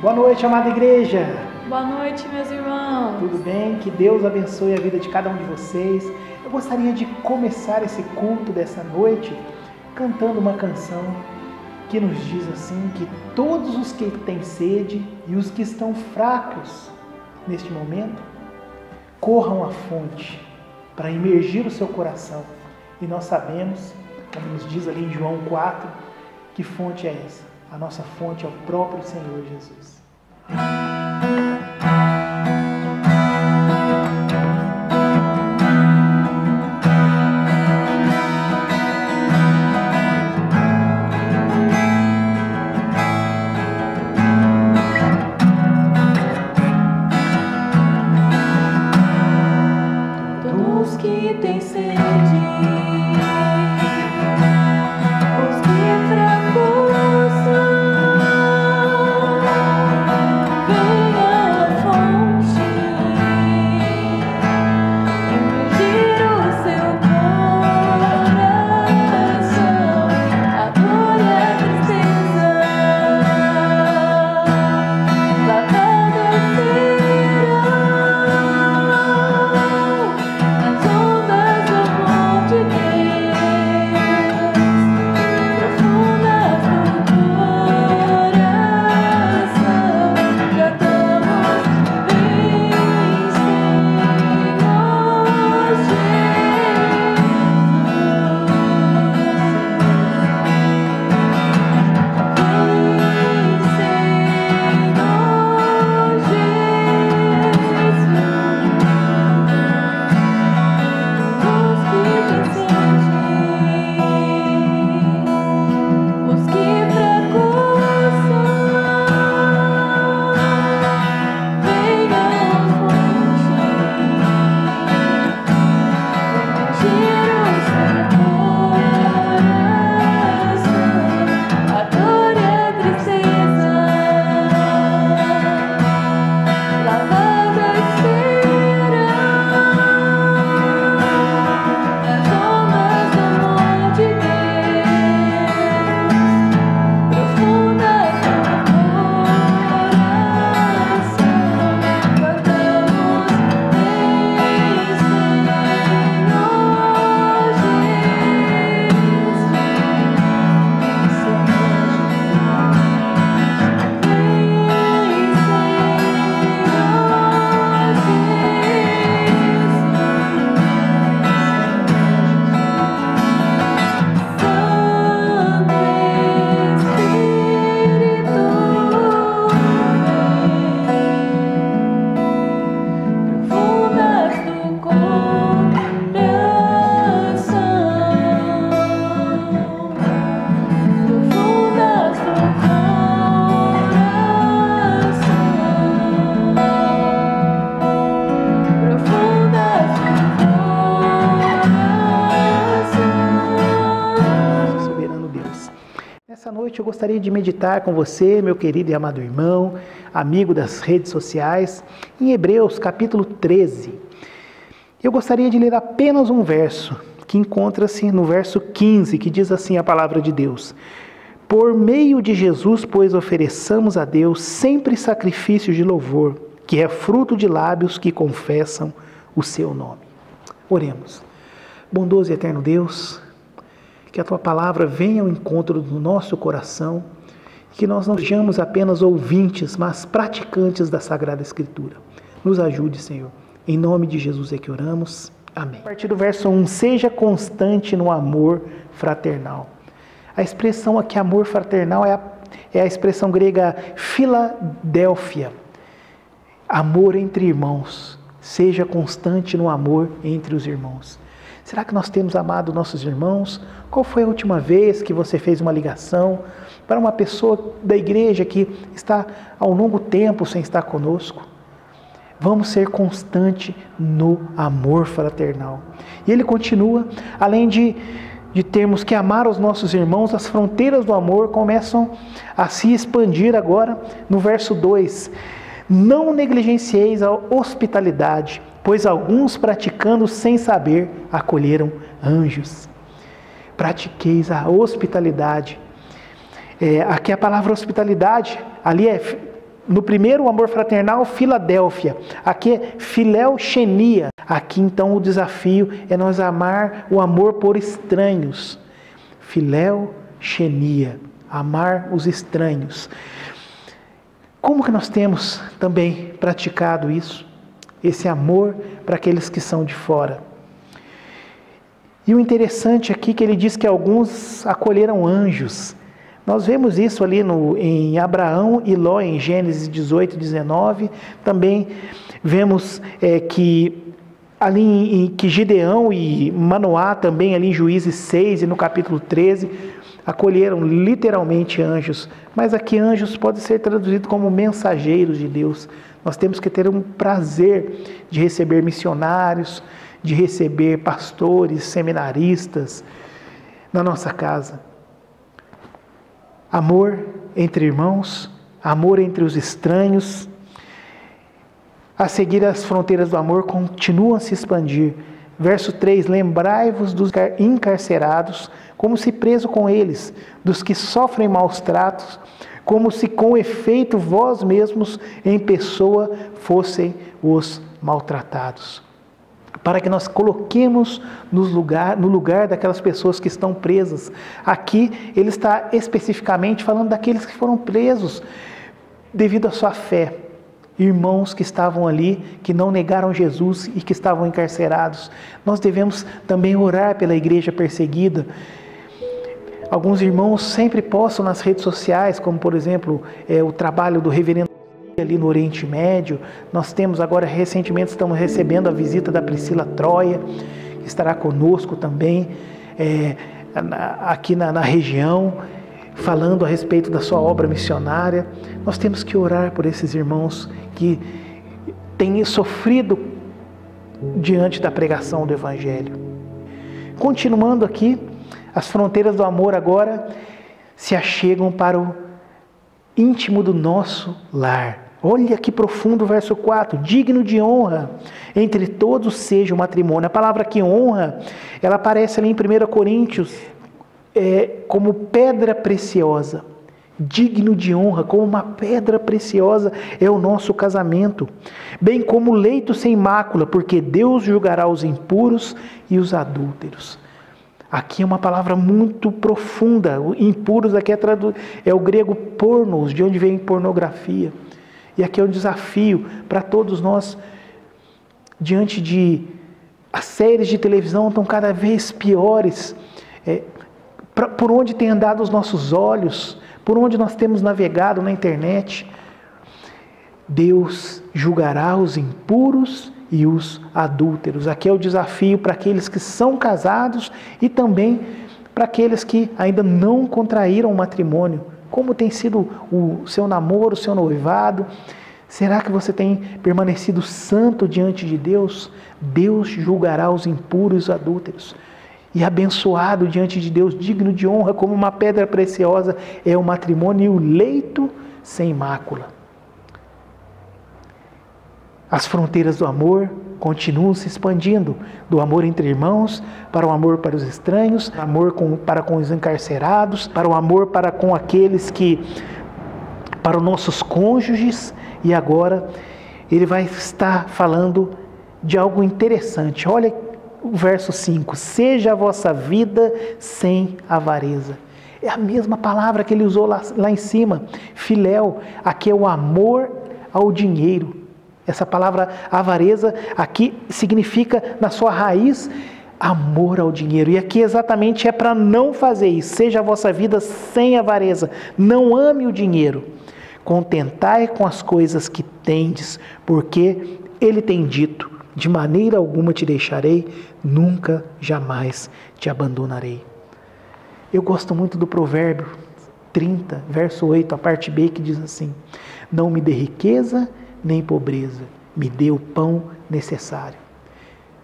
Boa noite, amada igreja. Boa noite, meus irmãos. Tudo bem? Que Deus abençoe a vida de cada um de vocês. Eu gostaria de começar esse culto dessa noite cantando uma canção que nos diz assim, que todos os que têm sede e os que estão fracos neste momento, corram à fonte para imergir o seu coração. E nós sabemos, como nos diz ali em João 4, que fonte é essa? A nossa fonte é o próprio Senhor Jesus. Todos que têm sede, eu gostaria de meditar com você, meu querido e amado irmão, amigo das redes sociais, em Hebreus capítulo 13. Eu gostaria de ler apenas um verso, que encontra-se no verso 15, que diz assim a palavra de Deus: Por meio de Jesus, pois, ofereçamos a Deus sempre sacrifícios de louvor, que é fruto de lábios que confessam o seu nome. Oremos. Bondoso e eterno Deus, que a Tua palavra venha ao encontro do nosso coração, que nós não sejamos apenas ouvintes, mas praticantes da Sagrada Escritura. Nos ajude, Senhor. Em nome de Jesus é que oramos. Amém. A partir do verso 1, seja constante no amor fraternal. A expressão aqui, amor fraternal, é a expressão grega Filadélfia. Amor entre irmãos. Seja constante no amor entre os irmãos. Será que nós temos amado nossos irmãos? Qual foi a última vez que você fez uma ligação para uma pessoa da igreja que está há um longo tempo sem estar conosco? Vamos ser constantes no amor fraternal. E ele continua, além de termos que amar os nossos irmãos, as fronteiras do amor começam a se expandir agora no verso 2. Não negligencieis a hospitalidade, pois alguns, praticando sem saber, acolheram anjos. Pratiqueis a hospitalidade. Aqui a palavra hospitalidade, ali No primeiro, o amor fraternal, Filadélfia. Aqui é Fileuxenia. Aqui, então, o desafio é nós amar o amor por estranhos. Fileuxenia. Amar os estranhos. Como que nós temos também praticado isso? Esse amor para aqueles que são de fora. E o interessante aqui é que ele diz que alguns acolheram anjos. Nós vemos isso ali em Abraão e Ló, em Gênesis 18, 19. Também vemos que ali que Gideão e Manoá, também ali em Juízes 6 e no capítulo 13, acolheram literalmente anjos. Mas aqui anjos pode ser traduzido como mensageiros de Deus. Nós temos que ter um prazer de receber missionários, de receber pastores, seminaristas na nossa casa. Amor entre irmãos, amor entre os estranhos. A seguir, as fronteiras do amor continuam a se expandir. Verso 3, lembrai-vos dos encarcerados, como se preso com eles, dos que sofrem maus tratos, como se com efeito vós mesmos em pessoa fossem os maltratados. Para que nós coloquemos no lugar daquelas pessoas que estão presas. Aqui ele está especificamente falando daqueles que foram presos devido à sua fé. Irmãos que estavam ali, que não negaram Jesus e que estavam encarcerados. Nós devemos também orar pela igreja perseguida. Alguns irmãos sempre postam nas redes sociais, como por exemplo, o trabalho do reverendo ali no Oriente Médio. Nós temos agora, recentemente, estamos recebendo a visita da Priscila Troia, que estará conosco também, aqui na região, falando a respeito da sua obra missionária. Nós temos que orar por esses irmãos que têm sofrido diante da pregação do Evangelho. Continuando aqui, as fronteiras do amor agora se achegam para o íntimo do nosso lar. Olha que profundo o verso 4, digno de honra, entre todos seja o matrimônio. A palavra aqui, honra, ela aparece ali em 1 Coríntios, como pedra preciosa. Digno de honra, como uma pedra preciosa é o nosso casamento. Bem como leito sem mácula, porque Deus julgará os impuros e os adúlteros. Aqui é uma palavra muito profunda. Impuros aqui é o grego pornos, de onde vem pornografia. E aqui é um desafio para todos nós, diante de as séries de televisão estão cada vez piores, por onde tem andado os nossos olhos, por onde nós temos navegado na internet. Deus julgará os impuros e os adúlteros. Aqui é o desafio para aqueles que são casados e também para aqueles que ainda não contraíram o matrimônio. Como tem sido o seu namoro, o seu noivado? Será que você tem permanecido santo diante de Deus? Deus julgará os impuros e os adúlteros. E abençoado diante de Deus, digno de honra, como uma pedra preciosa, é o matrimônio e o leito sem mácula. As fronteiras do amor continuam se expandindo, do amor entre irmãos, para o amor para os estranhos, amor para com os encarcerados, para o amor para com aqueles para os nossos cônjuges, e agora ele vai estar falando de algo interessante. Olha o verso 5, seja a vossa vida sem avareza. É a mesma palavra que ele usou lá em cima, filéu, aqui é o amor ao dinheiro. Essa palavra avareza aqui significa, na sua raiz, amor ao dinheiro. E aqui exatamente é para não fazer isso. Seja a vossa vida sem avareza. Não ame o dinheiro. Contentai com as coisas que tendes, porque ele tem dito, de maneira alguma te deixarei, nunca, jamais te abandonarei. Eu gosto muito do provérbio 30, verso 8, a parte B, que diz assim, não me dê riqueza nem pobreza, me dê o pão necessário.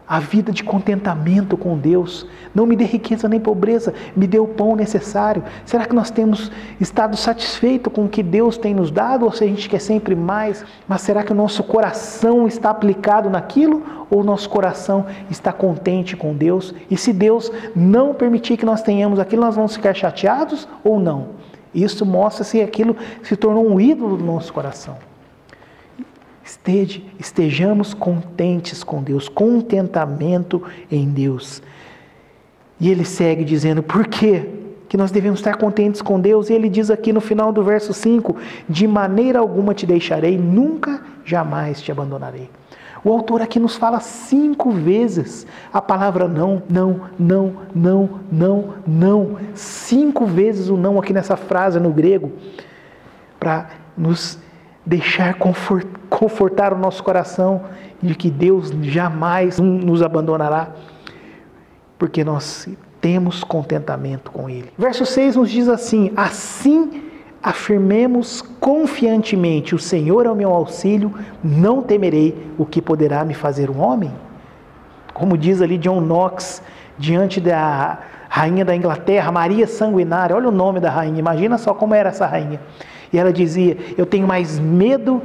A vida de contentamento com Deus, não me dê riqueza nem pobreza, me dê o pão necessário. Será que nós temos estado satisfeitos com o que Deus tem nos dado, ou se a gente quer sempre mais? Mas será que o nosso coração está aplicado naquilo, ou o nosso coração está contente com Deus? E se Deus não permitir que nós tenhamos aquilo, nós vamos ficar chateados ou não? Isso mostra se aquilo se tornou um ídolo do nosso coração. Estejamos contentes com Deus, contentamento em Deus. E ele segue dizendo, por quê que nós devemos estar contentes com Deus? E ele diz aqui no final do verso 5, de maneira alguma te deixarei, nunca, jamais te abandonarei. O autor aqui nos fala 5 vezes a palavra não, não, não, não, não, não. 5 vezes o não aqui nessa frase no grego, para nos deixar confortar o nosso coração de que Deus jamais nos abandonará, porque nós temos contentamento com Ele. Verso 6 nos diz assim, assim afirmemos confiantemente, o Senhor é o meu auxílio, não temerei o que poderá me fazer um homem. Como diz ali John Knox, diante da rainha da Inglaterra, Maria Sanguinária, olha o nome da rainha, imagina só como era essa rainha. E ela dizia, eu tenho mais medo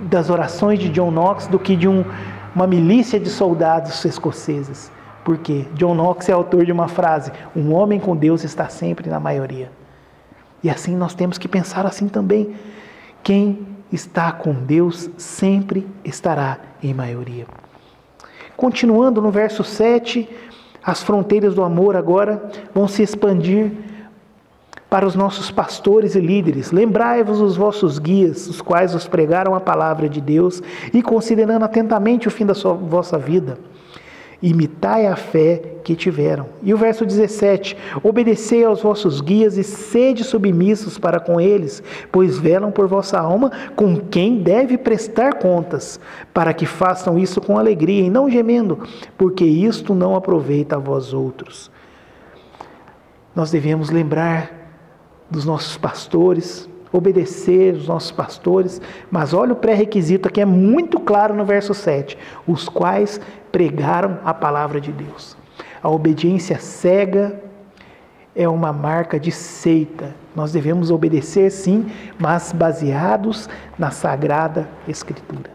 das orações de John Knox do que de uma milícia de soldados escoceses. Por quê? John Knox é autor de uma frase, um homem com Deus está sempre na maioria. E assim nós temos que pensar assim também. Quem está com Deus sempre estará em maioria. Continuando no verso 7, as fronteiras do amor agora vão se expandir para os nossos pastores e líderes. Lembrai-vos dos vossos guias, os quais vos pregaram a palavra de Deus, e considerando atentamente o fim da vossa vida, imitai a fé que tiveram. E o verso 17, obedecei aos vossos guias e sede submissos para com eles, pois velam por vossa alma com quem deve prestar contas, para que façam isso com alegria e não gemendo, porque isto não aproveita a vós outros. Nós devemos lembrar dos nossos pastores, obedecer os nossos pastores, mas olha o pré-requisito aqui, é muito claro no verso 7, os quais pregaram a palavra de Deus. A obediência cega é uma marca de seita. Nós devemos obedecer sim, mas baseados na Sagrada Escritura.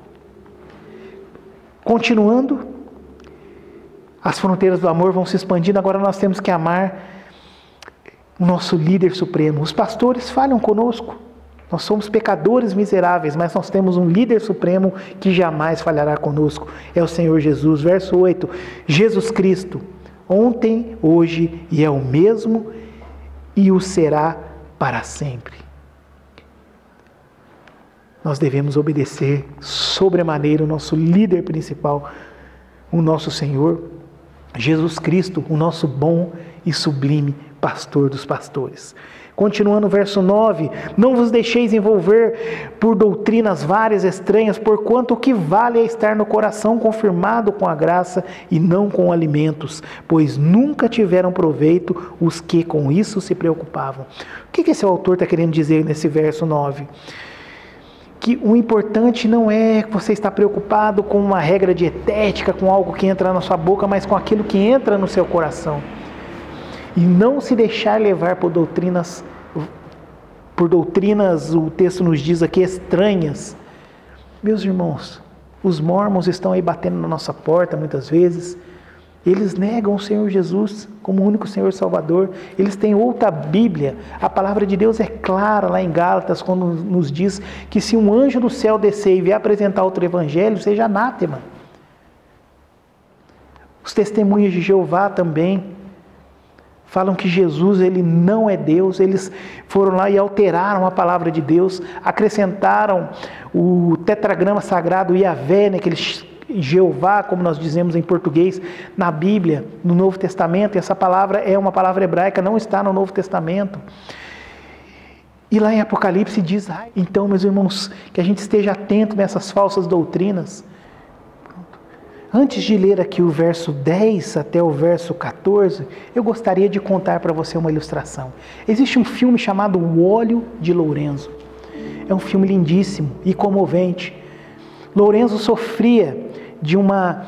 Continuando, as fronteiras do amor vão se expandindo, agora nós temos que amar o nosso líder supremo. Os pastores falham conosco. Nós somos pecadores miseráveis, mas nós temos um líder supremo que jamais falhará conosco. É o Senhor Jesus. Verso 8. Jesus Cristo, ontem, hoje e é o mesmo e o será para sempre. Nós devemos obedecer sobremaneira o nosso líder principal, o nosso Senhor Jesus Cristo, o nosso bom e sublime pastor dos pastores. Continuando o verso 9, não vos deixeis envolver por doutrinas várias estranhas, porquanto o que vale é estar no coração confirmado com a graça e não com alimentos, pois nunca tiveram proveito os que com isso se preocupavam. O que esse autor está querendo dizer nesse verso 9? Que o importante não é que você está preocupado com uma regra dietética, com algo que entra na sua boca, mas com aquilo que entra no seu coração. E não se deixar levar por doutrinas, o texto nos diz aqui, estranhas. Meus irmãos, os mormons estão aí batendo na nossa porta muitas vezes. Eles negam o Senhor Jesus como o único Senhor Salvador. Eles têm outra Bíblia. A palavra de Deus é clara lá em Gálatas, quando nos diz que se um anjo do céu descer e vier apresentar outro evangelho, seja anátema. Os testemunhas de Jeová também falam que Jesus, ele não é Deus. Eles foram lá e alteraram a palavra de Deus, acrescentaram o tetragrama sagrado Yahvé, naquele Jeová, como nós dizemos em português, na Bíblia, no Novo Testamento. E essa palavra é uma palavra hebraica, não está no Novo Testamento. E lá em Apocalipse diz, então, meus irmãos, que a gente esteja atento nessas falsas doutrinas. Antes de ler aqui o verso 10 até o verso 14, eu gostaria de contar para você uma ilustração. Existe um filme chamado O Óleo de Lourenço. É um filme lindíssimo e comovente. Lourenço sofria de uma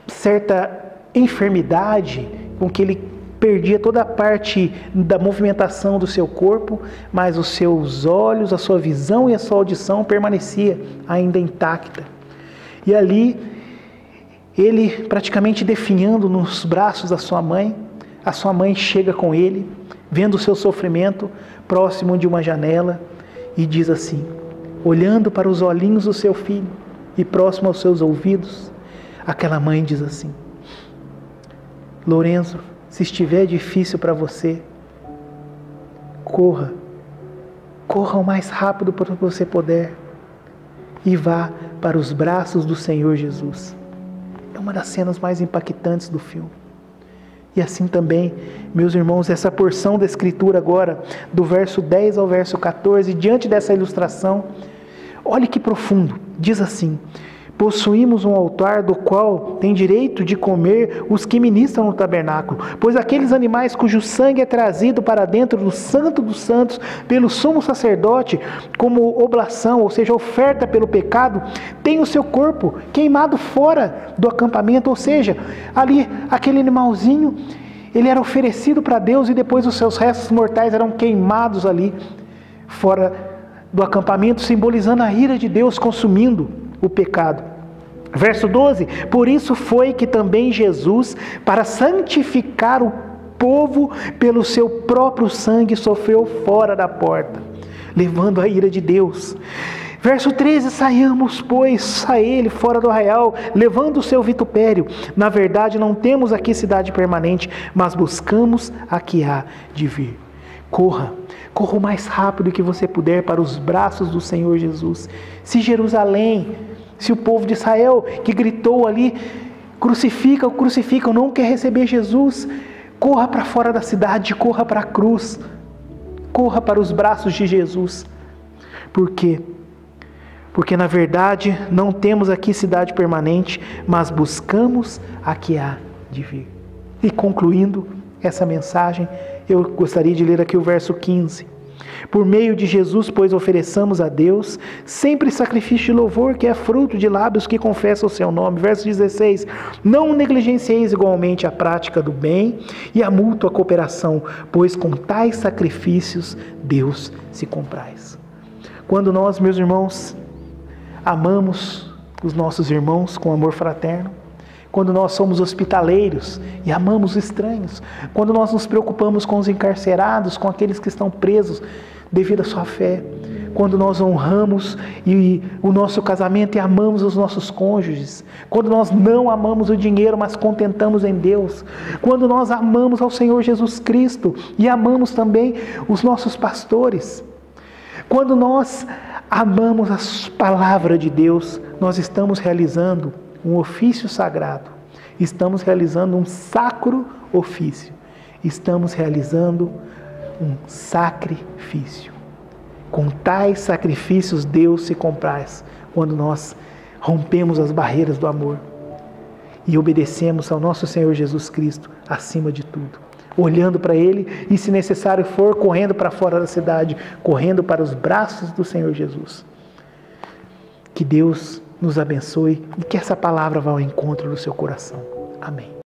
certa enfermidade com que ele perdia toda a parte da movimentação do seu corpo, mas os seus olhos, a sua visão e a sua audição permanecia ainda intacta. E ali ele praticamente definhando nos braços da sua mãe, a sua mãe chega com ele, vendo o seu sofrimento, próximo de uma janela, e diz assim, olhando para os olhinhos do seu filho e próximo aos seus ouvidos, aquela mãe diz assim: Lourenço, se estiver difícil para você, corra o mais rápido que você puder e vá para os braços do Senhor Jesus. É uma das cenas mais impactantes do filme. E assim também, meus irmãos, essa porção da Escritura agora, do verso 10 ao verso 14, diante dessa ilustração, olhe que profundo, diz assim: possuímos um altar do qual tem direito de comer os que ministram no tabernáculo, pois aqueles animais cujo sangue é trazido para dentro do Santo dos Santos pelo sumo sacerdote como oblação, ou seja, oferta pelo pecado, tem o seu corpo queimado fora do acampamento, ou seja, ali aquele animalzinho, ele era oferecido para Deus e depois os seus restos mortais eram queimados ali fora do acampamento, simbolizando a ira de Deus consumindo o pecado. Verso 12: por isso foi que também Jesus, para santificar o povo pelo seu próprio sangue, sofreu fora da porta, levando a ira de Deus. Verso 13: saiamos, pois, a ele fora do arraial, levando o seu vitupério. Na verdade, não temos aqui cidade permanente, mas buscamos a que há de vir. Corra o mais rápido que você puder para os braços do Senhor Jesus. Se Jerusalém, se o povo de Israel que gritou ali, crucificam, não quer receber Jesus, corra para fora da cidade, corra para a cruz, corra para os braços de Jesus. Por quê? Porque na verdade não temos aqui cidade permanente, mas buscamos a que há de vir. E concluindo essa mensagem, eu gostaria de ler aqui o verso 15. Por meio de Jesus, pois, ofereçamos a Deus sempre sacrifício de louvor, que é fruto de lábios que confessam o seu nome. Verso 16: não negligencieis igualmente a prática do bem e a mútua cooperação, pois com tais sacrifícios Deus se compraz. Quando nós, meus irmãos, amamos os nossos irmãos com amor fraterno, quando nós somos hospitaleiros e amamos os estranhos, quando nós nos preocupamos com os encarcerados, com aqueles que estão presos devido à sua fé, quando nós honramos o nosso casamento e amamos os nossos cônjuges, quando nós não amamos o dinheiro, mas contentamos em Deus, quando nós amamos ao Senhor Jesus Cristo e amamos também os nossos pastores, quando nós amamos a palavra de Deus, nós estamos realizando um ofício sagrado, estamos realizando um sacro ofício, estamos realizando um sacrifício. Com tais sacrifícios Deus se compraz quando nós rompemos as barreiras do amor e obedecemos ao nosso Senhor Jesus Cristo acima de tudo, olhando para Ele e, se necessário for, correndo para fora da cidade, correndo para os braços do Senhor Jesus. Que Deus nos abençoe e que essa palavra vá ao encontro do seu coração. Amém.